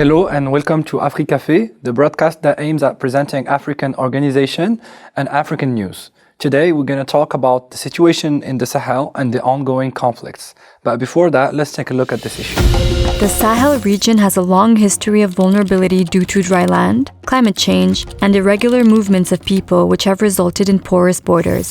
Hello and welcome to AfriCafé, the broadcast that aims at presenting African organization and African news. Today we're going to talk about the situation in the Sahel and the ongoing conflicts. But before that, let's take a look at this issue. The Sahel region has a long history of vulnerability due to dry land, climate change, and irregular movements of people which have resulted in porous borders.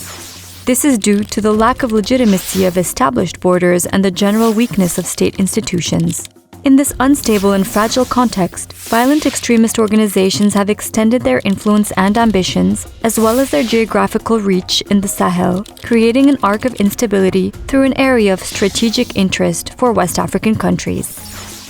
This is due to the lack of legitimacy of established borders and the general weakness of state institutions. In this unstable and fragile context, violent extremist organizations have extended their influence and ambitions, as well as their geographical reach in the Sahel, creating an arc of instability through an area of strategic interest for West African countries.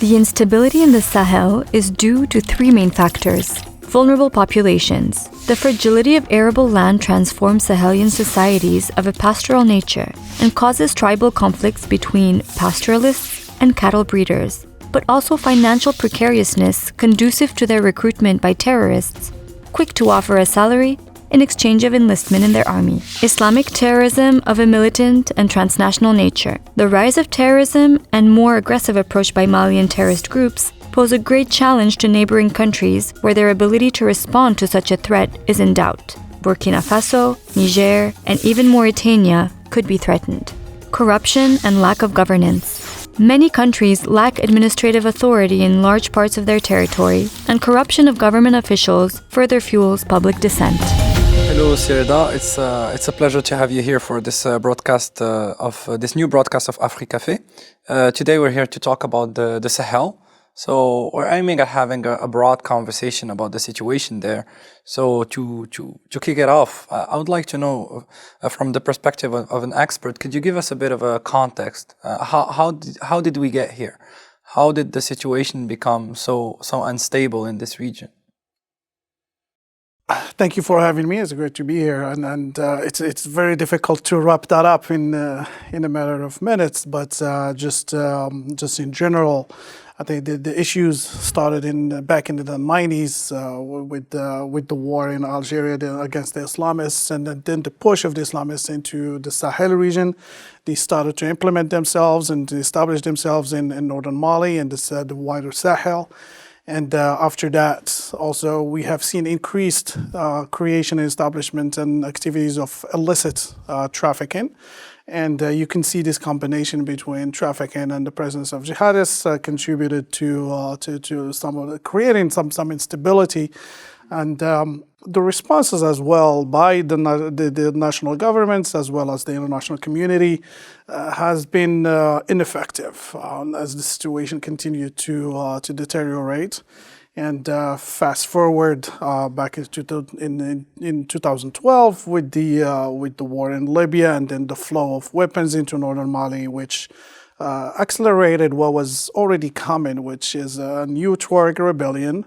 The instability in the Sahel is due to three main factors. Vulnerable populations. The fragility of arable land transforms Sahelian societies of a pastoral nature and causes tribal conflicts between pastoralists and cattle breeders, but also financial precariousness conducive to their recruitment by terrorists, quick to offer a salary in exchange of enlistment in their army. Islamic terrorism of a militant and transnational nature. The rise of terrorism and more aggressive approach by Malian terrorist groups pose a great challenge to neighboring countries where their ability to respond to such a threat is in doubt. Burkina Faso, Niger, and even Mauritania could be threatened. Corruption and lack of governance. Many countries lack administrative authority in large parts of their territory, and corruption of government officials further fuels public dissent. Hello, Sirida. It's a pleasure to have you here for this broadcast of this new broadcast of AfriCafé. Today we're here to talk about the Sahel. So we're aiming at having a broad conversation about the situation there. So to kick it off, I would like to know from the perspective of an expert, could you give us a bit of a context? How did we get here? How did the situation become so unstable in this region? Thank you for having me. It's great to be here, and it's very difficult to wrap that up in a matter of minutes. But just in general, I think the issues started back in the 90s with the war in Algeria against the Islamists, and then the push of the Islamists into the Sahel region. They started to implement themselves and to establish themselves in northern Mali and the wider Sahel. And after that, also, we have seen increased creation and establishment and activities of illicit trafficking. And you can see this combination between trafficking and the presence of jihadists contributed to some of the creating some instability. And the responses as well by the national governments as well as the international community has been ineffective as the situation continued to deteriorate. And fast forward back in 2012 with the war in Libya and then the flow of weapons into northern Mali, which accelerated what was already coming, which is a new Tuareg rebellion,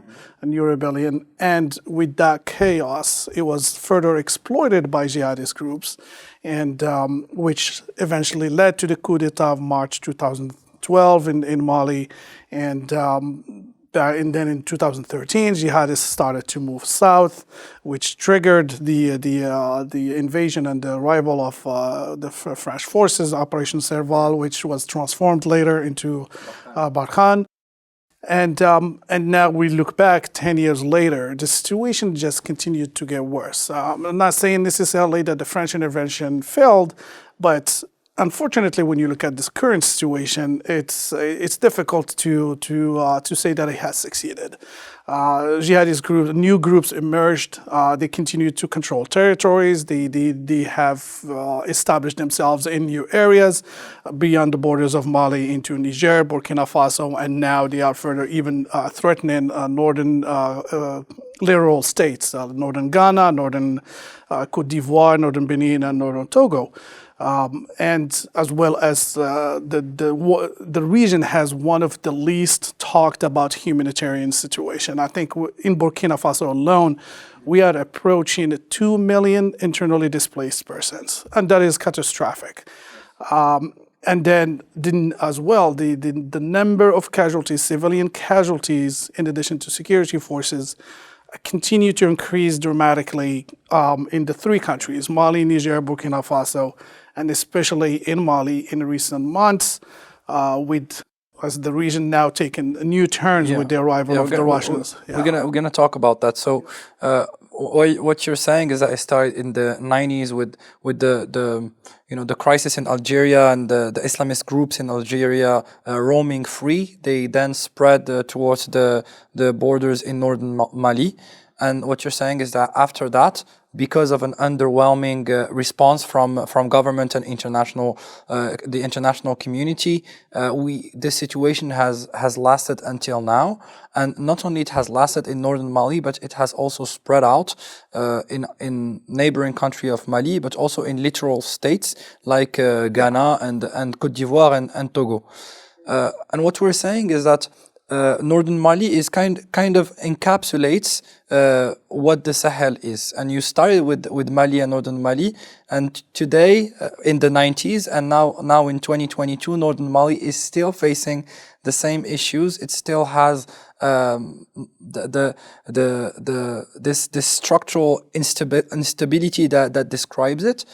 and with that chaos, it was further exploited by jihadist groups, and which eventually led to the coup d'etat of March 2012 in Mali, and then in 2013, jihadists started to move south, which triggered the invasion and the arrival of the French forces, Operation Serval, which was transformed later into Barkhane. And now we look back 10 years later, the situation just continued to get worse. I'm not saying necessarily that the French intervention failed, but unfortunately, when you look at this current situation, it's difficult to say that it has succeeded. Jihadist new groups emerged. They continue to control territories. They have established themselves in new areas beyond the borders of Mali into Niger, Burkina Faso, and now they are further even threatening northern littoral states, northern Ghana, northern Cote d'Ivoire, northern Benin, and northern Togo. And as well as the region has one of the least talked about humanitarian situation. I think in Burkina Faso alone, we are approaching 2 million internally displaced persons, and that is catastrophic. And then as well, the number of casualties, civilian casualties, in addition to security forces, continue to increase dramatically in the three countries, Mali, Niger, Burkina Faso, and especially in Mali in recent months with has the region now taken new turns with the arrival of the Russians? We're gonna talk about that. So, what you're saying is that it started in the 90s with the crisis in Algeria and the Islamist groups in Algeria roaming free. They then spread towards the borders in northern Mali. And what you're saying is that after that, because of an underwhelming response from government and the international community, this situation has lasted until now. And not only it has lasted in northern Mali, but it has also spread out in neighboring country of Mali, but also in littoral states like Ghana and Côte d'Ivoire and Togo. And what we're saying is that northern Mali is kind of encapsulates what the Sahel is. And you started with Mali and northern Mali, and today in the 90s and now in 2022, northern Mali is still facing the same issues. It still has this structural instability that describes it.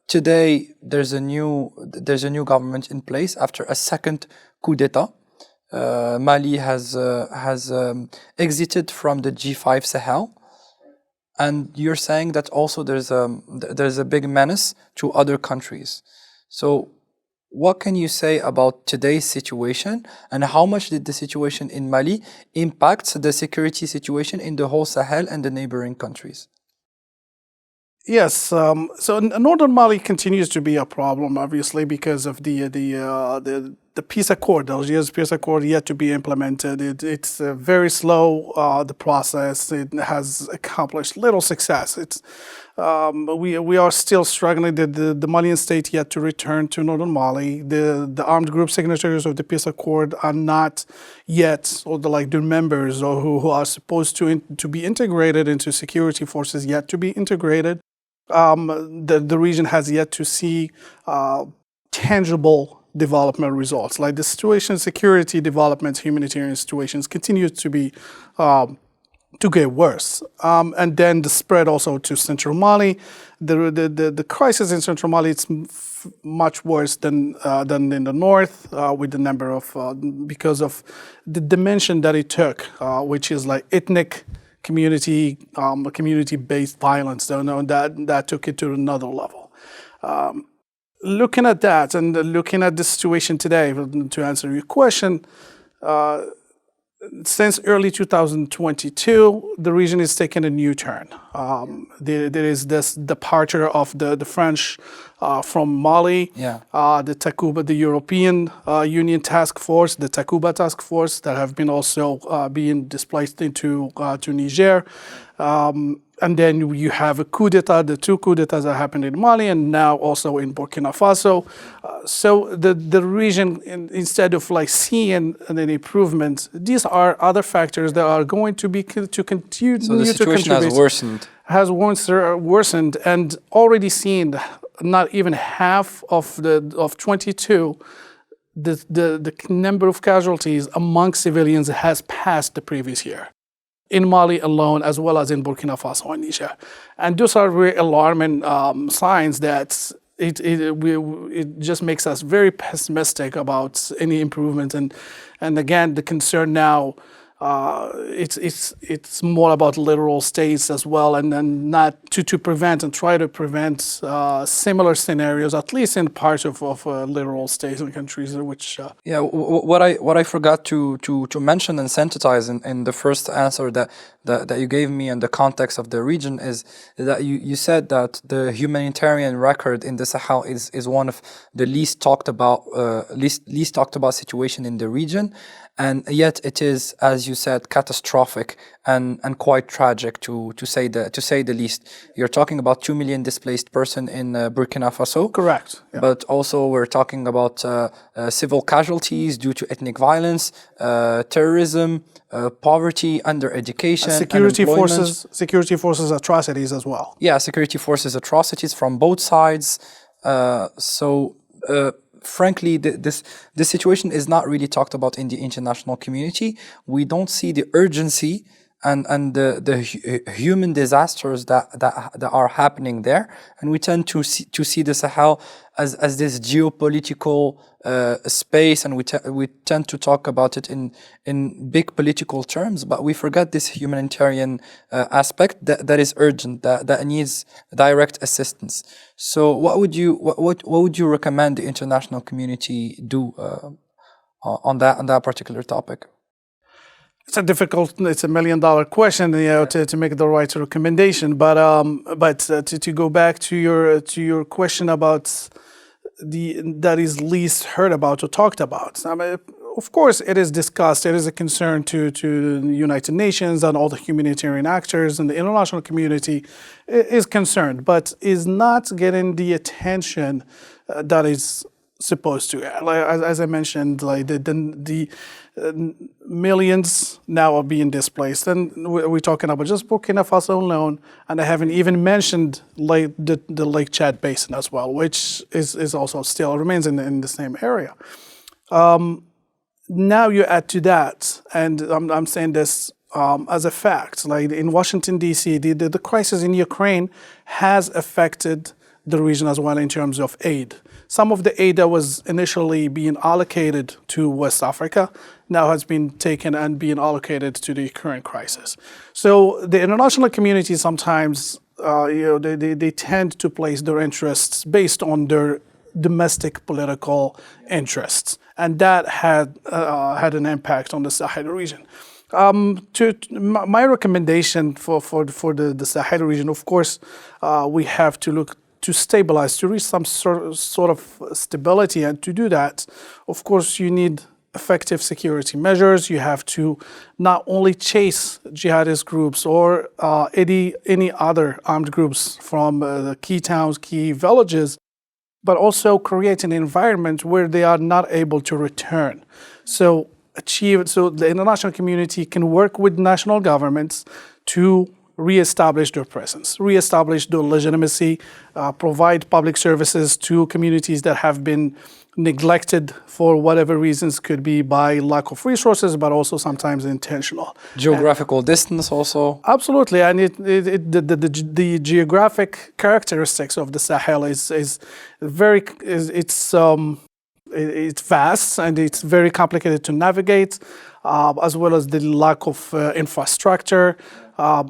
Today there's a new government in place after a second coup d'état. Mali has exited from the G5 Sahel, and you're saying that also there's a big menace to other countries. So, what can you say about today's situation, and how much did the situation in Mali impact the security situation in the whole Sahel and the neighboring countries? Yes, so northern Mali continues to be a problem, obviously, because of the peace accord, the Algiers peace accord, yet to be implemented. It's very slow. The process, it has accomplished little success. We are still struggling. The Malian state yet to return to northern Mali. The armed group signatories of the peace accord are not yet, or the members or who are supposed to be integrated into security forces, yet to be integrated. The region has yet to see tangible development results. Like the situation, security development, humanitarian situations continue to be to get worse. And then the spread also to central Mali. The crisis in central Mali is much worse than in the north, with the number of because of the dimension that it took, which is like ethnic community-based violence. That took it to another level. Looking at that and looking at the situation today, to answer your question, since early 2022, the region is taking a new turn. There is this departure of the French from Mali, the Takuba, the European Union Task Force, the Takuba Task Force that have been also being displaced into to Niger. And then you have a coup d'etat, the two coups d'etats that happened in Mali and now also in Burkina Faso. So the region, instead of seeing an improvement, these are other factors that are going to continue to contribute. So the situation has worsened. Has worsened and already seen not even half of 22. The number of casualties among civilians has passed the previous year in Mali alone, as well as in Burkina Faso and Niger. And those are very alarming signs that it just makes us very pessimistic about any improvement. And again, the concern now, it's more about literal states as well, and then not to prevent and try to prevent similar scenarios, at least in parts of literal states and countries, which what I forgot to mention and synthesize in the first answer that you gave me in the context of the region is that you said that the humanitarian record in the Sahel is one of the least talked about situation in the region. And yet it is, as you said, catastrophic and quite tragic to say the least. You're talking about 2 million displaced person in Burkina Faso. Correct. Yeah. But also we're talking about civil casualties due to ethnic violence, terrorism, poverty, undereducation, security forces atrocities as well. Yeah, security forces atrocities from both sides. Frankly, this situation is not really talked about in the international community. We don't see the urgency and the human disasters that are happening there, and we tend to see the Sahel as this geopolitical space, and we tend to talk about it in big political terms, but we forget this humanitarian aspect that is urgent, that needs direct assistance. So what would you recommend the international community do on that particular topic? It's a $1 million question, to make the right recommendation. But to go back to your question about that is least heard about or talked about. I mean, of course, it is discussed. It is a concern to the United Nations and all the humanitarian actors, and the international community is concerned, but is not getting the attention that is supposed to. Like, as I mentioned, like the millions now are being displaced, and we're talking about just Burkina Faso alone, and I haven't even mentioned like the Lake Chad Basin as well, which is also still remains in the same area. Now you add to that, and I'm saying this as a fact, like in Washington D.C., the crisis in Ukraine has affected the region as well in terms of aid. Some of the aid that was initially being allocated to West Africa now has been taken and being allocated to the current crisis. So the international community sometimes, they tend to place their interests based on their domestic political interests, and that had an impact on the Sahel region. My recommendation for the Sahel region, of course, we have to look to stabilize, to reach some sort of stability. And to do that, of course, you need effective security measures. You have to not only chase jihadist groups or any other armed groups from the key towns, key villages, but also create an environment where they are not able to return. So the international community can work with national governments to reestablish their presence, reestablish their legitimacy, provide public services to communities that have been neglected for whatever reasons, could be by lack of resources, but also sometimes intentional. Geographical distance also. Absolutely, and the geographic characteristics of the Sahel is it's vast, and it's very complicated to navigate, as well as the lack of infrastructure,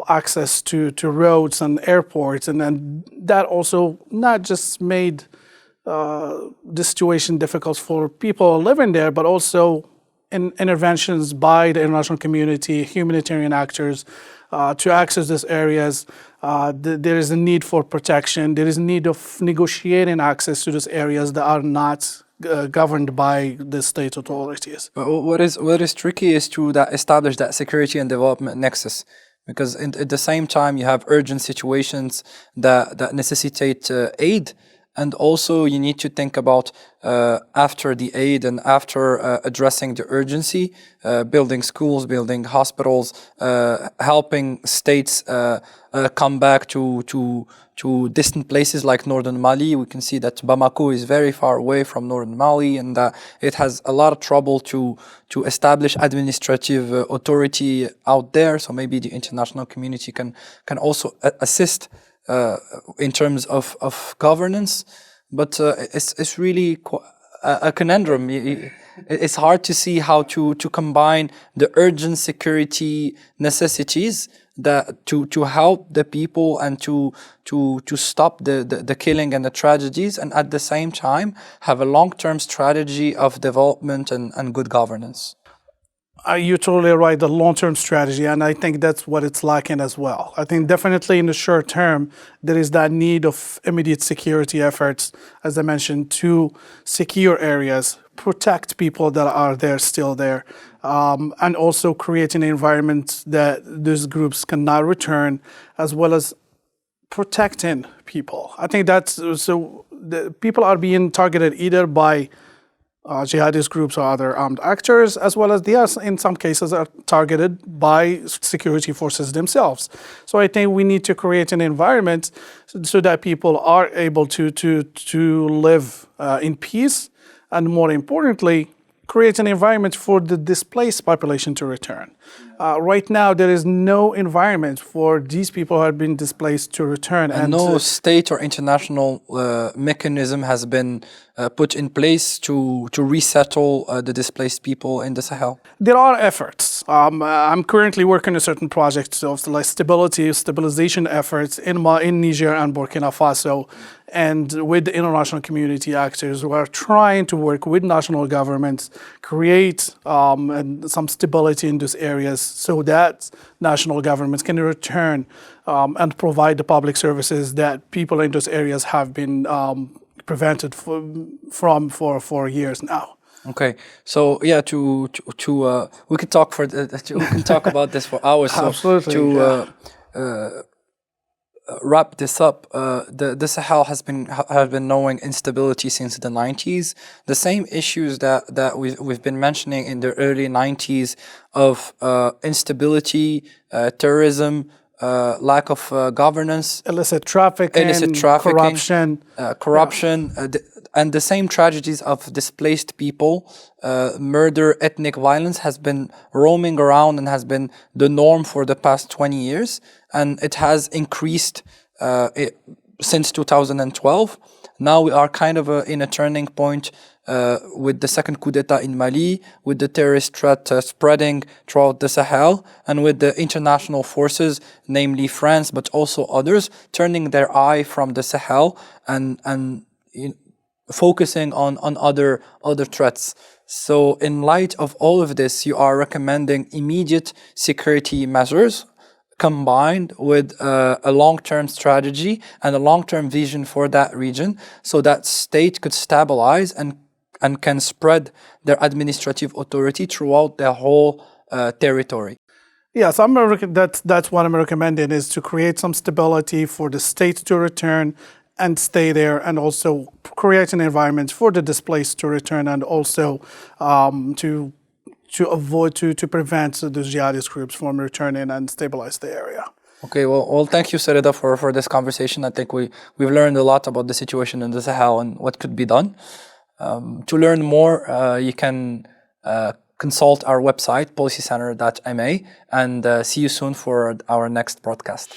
access to roads and airports, and then that also not just made the situation difficult for people living there, but also interventions by the international community, humanitarian actors, to access these areas. There is a need for protection. There is a need of negotiating access to these areas that are not governed by the state authorities. But what is tricky is to establish that security and development nexus, because at the same time you have urgent situations that necessitate aid, and also you need to think about after the aid and after addressing the urgency, building schools, building hospitals, helping states come back to distant places like northern Mali. We can see that Bamako is very far away from northern Mali, and it has a lot of trouble to establish administrative authority out there. So maybe the international community can also assist in terms of governance, but it's really a conundrum. It's hard to see how to combine the urgent security necessities to help the people and to stop the killing and the tragedies, and at the same time have a long-term strategy of development and good governance. You're totally right, the long-term strategy, and I think that's what it's lacking as well. I think definitely in the short term, there is that need of immediate security efforts, as I mentioned, to secure areas, protect people that are there, still there, and also create an environment that those groups cannot return, as well as protecting people. I think that's, so the people are being targeted either by jihadist groups or other armed actors, as well as they are, in some cases, are targeted by security forces themselves. So I think we need to create an environment so that people are able to live in peace, and more importantly, create an environment for the displaced population to return. Right now, there is no environment for these people who have been displaced to return. And no state or international mechanism has been put in place to resettle the displaced people in the Sahel. There are efforts. I'm currently working on certain projects of like stabilization efforts in Niger and Burkina Faso, and with the international community actors who are trying to work with national governments, create some stability in those areas so that national governments can return and provide the public services that people in those areas have been prevented from for years now. Okay, so yeah, we could talk we can talk about this for hours. So Absolutely. Wrap this up, the Sahel has been knowing instability since the 90s. The same issues that we've been mentioning in the early 90s of instability, terrorism, lack of governance, illicit trafficking, corruption, and the same tragedies of displaced people, murder, ethnic violence has been roaming around and has been the norm for the past 20 years. And it has increased since 2012. Now we are kind of in a turning point with the second coup d'etat in Mali, with the terrorist threat spreading throughout the Sahel, and with the international forces, namely France, but also others, turning their eye from the Sahel and focusing on other threats. So in light of all of this, you are recommending immediate security measures combined with a long-term strategy and a long-term vision for that region, so that state could stabilize and can spread their administrative authority throughout their whole territory. Yes, that's what I'm recommending, is to create some stability for the state to return and stay there, and also create an environment for the displaced to return, and also to prevent the jihadist groups from returning and stabilize the area. Okay, well, thank you, Sereda, for this conversation. I think we've learned a lot about the situation in the Sahel and what could be done. To learn more, you can consult our website, policycenter.ma, and see you soon for our next broadcast.